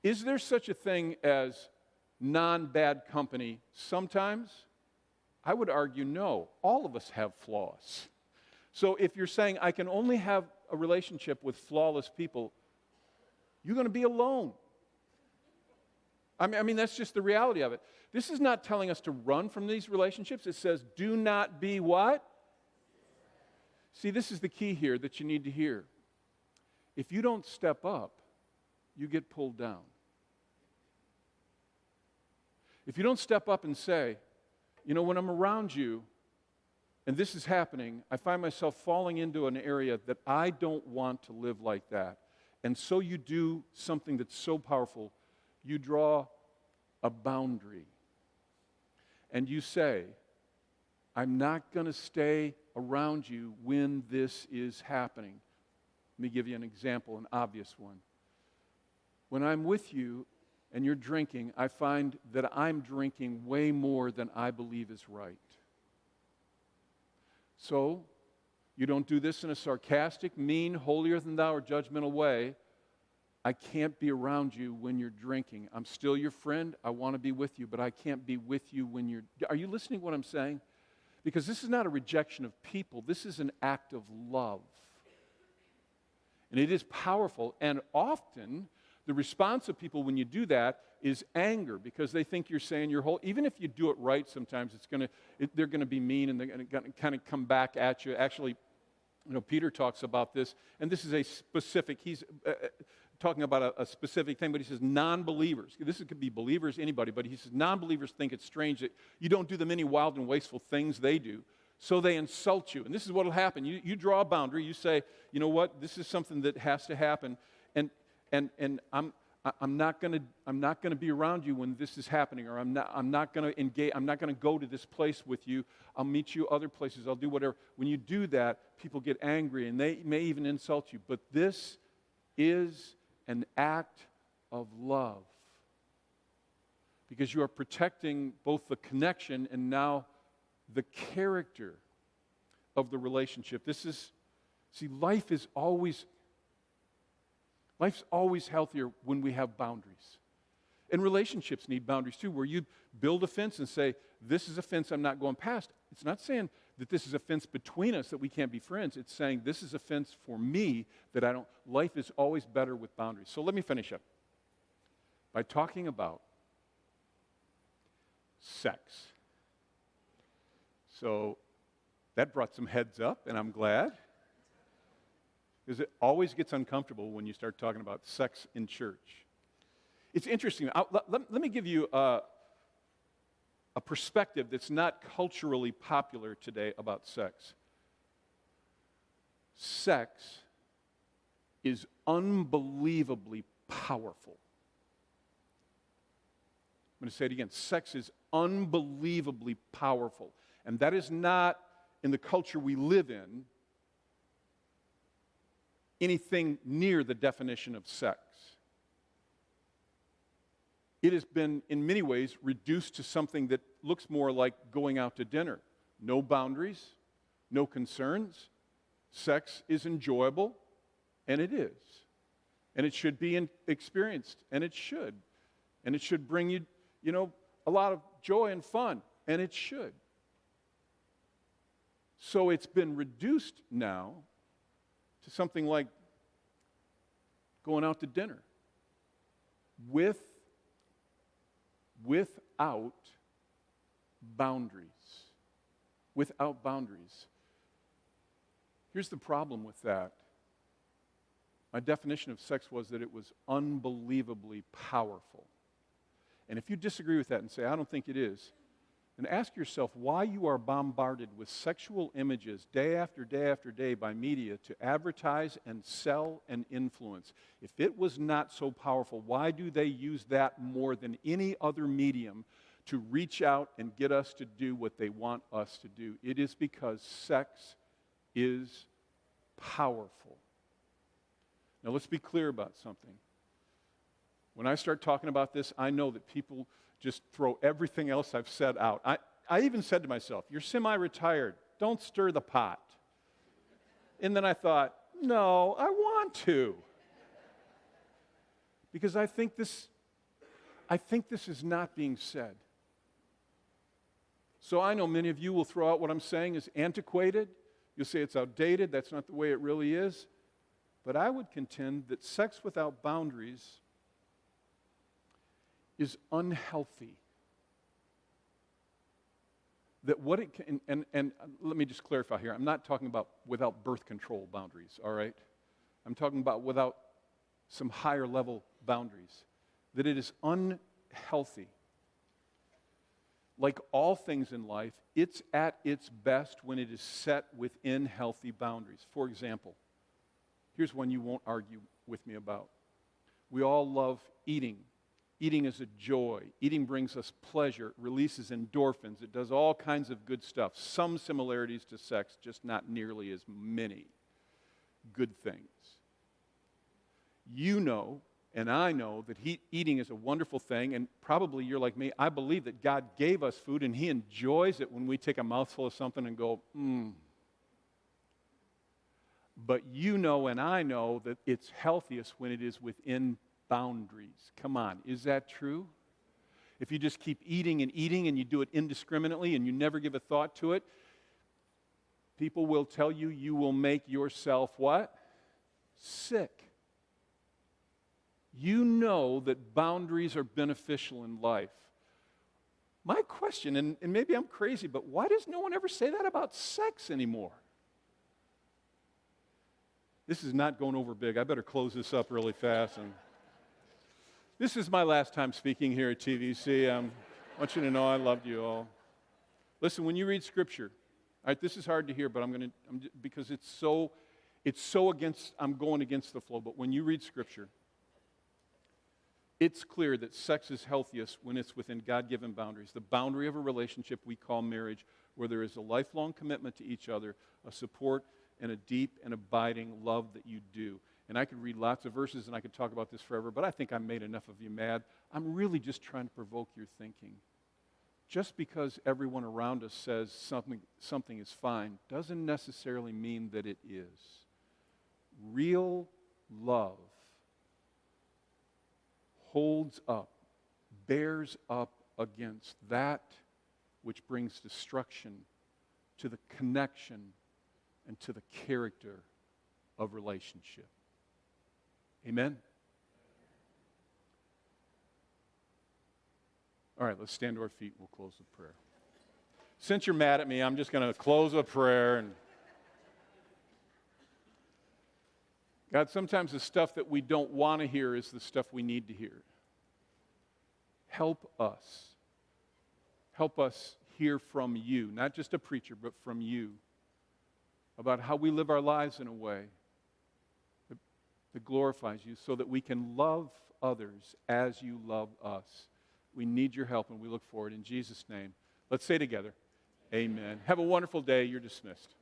Is there such a thing as non-bad company sometimes? I would argue no. All of us have flaws. So if you're saying I can only have a relationship with flawless people, you're going to be alone. I mean, that's just the reality of it. This is not telling us to run from these relationships. It says, do not be what? See, this is the key here that you need to hear. If you don't step up, you get pulled down. If you don't step up and say, you know, when I'm around you, and this is happening, I find myself falling into an area that I don't want to live like that. And so you do something that's so powerful. You draw a boundary. And you say, I'm not going to stay around you when this is happening. Let me give you an example, an obvious one. When I'm with you and you're drinking, I find that I'm drinking way more than I believe is right. So, you don't do this in a sarcastic, mean, holier-than-thou, or judgmental way. I can't be around you when you're drinking. I'm still your friend. I want to be with you, but I can't be with you when you're... Are you listening to what I'm saying? Because this is not a rejection of people. This is an act of love. And it is powerful. And often, the response of people when you do that is anger, because they think you're saying your whole... Even if you do it right sometimes, they're going to be mean, and they're going to kind of come back at you. Actually, you know, Peter talks about this, and this is a specific... He's... talking about a specific thing, but he says non-believers. This could be believers, anybody, but he says non-believers think it's strange that you don't do them any wild and wasteful things they do, so they insult you. And this is what will happen. You draw a boundary. You say, you know what, this is something that has to happen, and I'm not going to be around you when this is happening, or I'm not going to engage. I'm not going to go to this place with you. I'll meet you other places. I'll do whatever. When you do that, people get angry, and they may even insult you. But this is an act of love, because you are protecting both the connection and now the character of the relationship. Life's always healthier when we have boundaries. And relationships need boundaries too, where you build a fence and say, this is a fence I'm not going past. It's not saying that this is a fence between us that we can't be friends. It's saying this is a fence for me that I don't... Life is always better with boundaries. So let me finish up by talking about sex. So that brought some heads up, and I'm glad, because it always gets uncomfortable when you start talking about sex in church. It's interesting. Let me give you a perspective that's not culturally popular today about sex. Sex is unbelievably powerful. I'm going to say it again. Sex is unbelievably powerful. And that is not, in the culture we live in, anything near the definition of sex. it has been, in many ways, reduced to something that looks more like going out to dinner. No boundaries, no concerns. Sex is enjoyable, and it is. And it should be experienced, and it should. And it should bring you, a lot of joy and fun, and it should. So it's been reduced now to something like going out to dinner without boundaries. Without boundaries. Here's the problem with that. My definition of sex was that it was unbelievably powerful. And if you disagree with that and say, I don't think it is, then ask yourself why you are bombarded with sexual images day after day after day by media to advertise and sell and influence. If it was not so powerful, why do they use that more than any other medium to reach out and get us to do what they want us to do? It is because sex is powerful. Now let's be clear about something. When I start talking about this, I know that people just throw everything else I've said out. I even said to myself, you're semi-retired. Don't stir the pot. And then I thought, no, I want to. Because I think this is not being said. So I know many of you will throw out what I'm saying is antiquated. You'll say it's outdated. That's not the way it really is. But I would contend that sex without boundaries is unhealthy. That what it can, and let me just clarify here, I'm not talking about without birth control boundaries, all right? I'm talking about without some higher level boundaries. That it is unhealthy. Like all things in life, it's at its best when it is set within healthy boundaries. For example, here's one you won't argue with me about. We all love eating. Eating is a joy. Eating brings us pleasure. It releases endorphins. It does all kinds of good stuff. Some similarities to sex, just not nearly as many good things. You know, and I know that eating is a wonderful thing, and probably you're like me. I believe that God gave us food, and He enjoys it when we take a mouthful of something and go, But you know and I know that it's healthiest when it is within boundaries. Come on, is that true? If you just keep eating and you do it indiscriminately and you never give a thought to it, people will tell you you will make yourself what? Sick. You know that boundaries are beneficial in life. My question, and maybe I'm crazy, but why does no one ever say that about sex anymore? This is not going over big. I better close this up really fast. And this is my last time speaking here at TVC. I want you to know I loved you all. Listen, when you read Scripture, all right, this is hard to hear, but because it's so against, I'm going against the flow. But when you read Scripture, it's clear that sex is healthiest when it's within God-given boundaries. The boundary of a relationship we call marriage, where there is a lifelong commitment to each other, a support, and a deep and abiding love that you do. And I could read lots of verses and I could talk about this forever, but I think I made enough of you mad. I'm really just trying to provoke your thinking. Just because everyone around us says something is fine doesn't necessarily mean that it is. Real love holds up, bears up against that which brings destruction to the connection and to the character of relationship. Amen? All right, let's stand to our feet and we'll close with prayer. Since you're mad at me, I'm just going to close with prayer. And God, sometimes the stuff that we don't want to hear is the stuff we need to hear. Help us. Help us hear from you, not just a preacher, but from you, about how we live our lives in a way that glorifies you so that we can love others as you love us. We need your help and we look forward in Jesus' name. Let's say together, amen. Have a wonderful day. You're dismissed.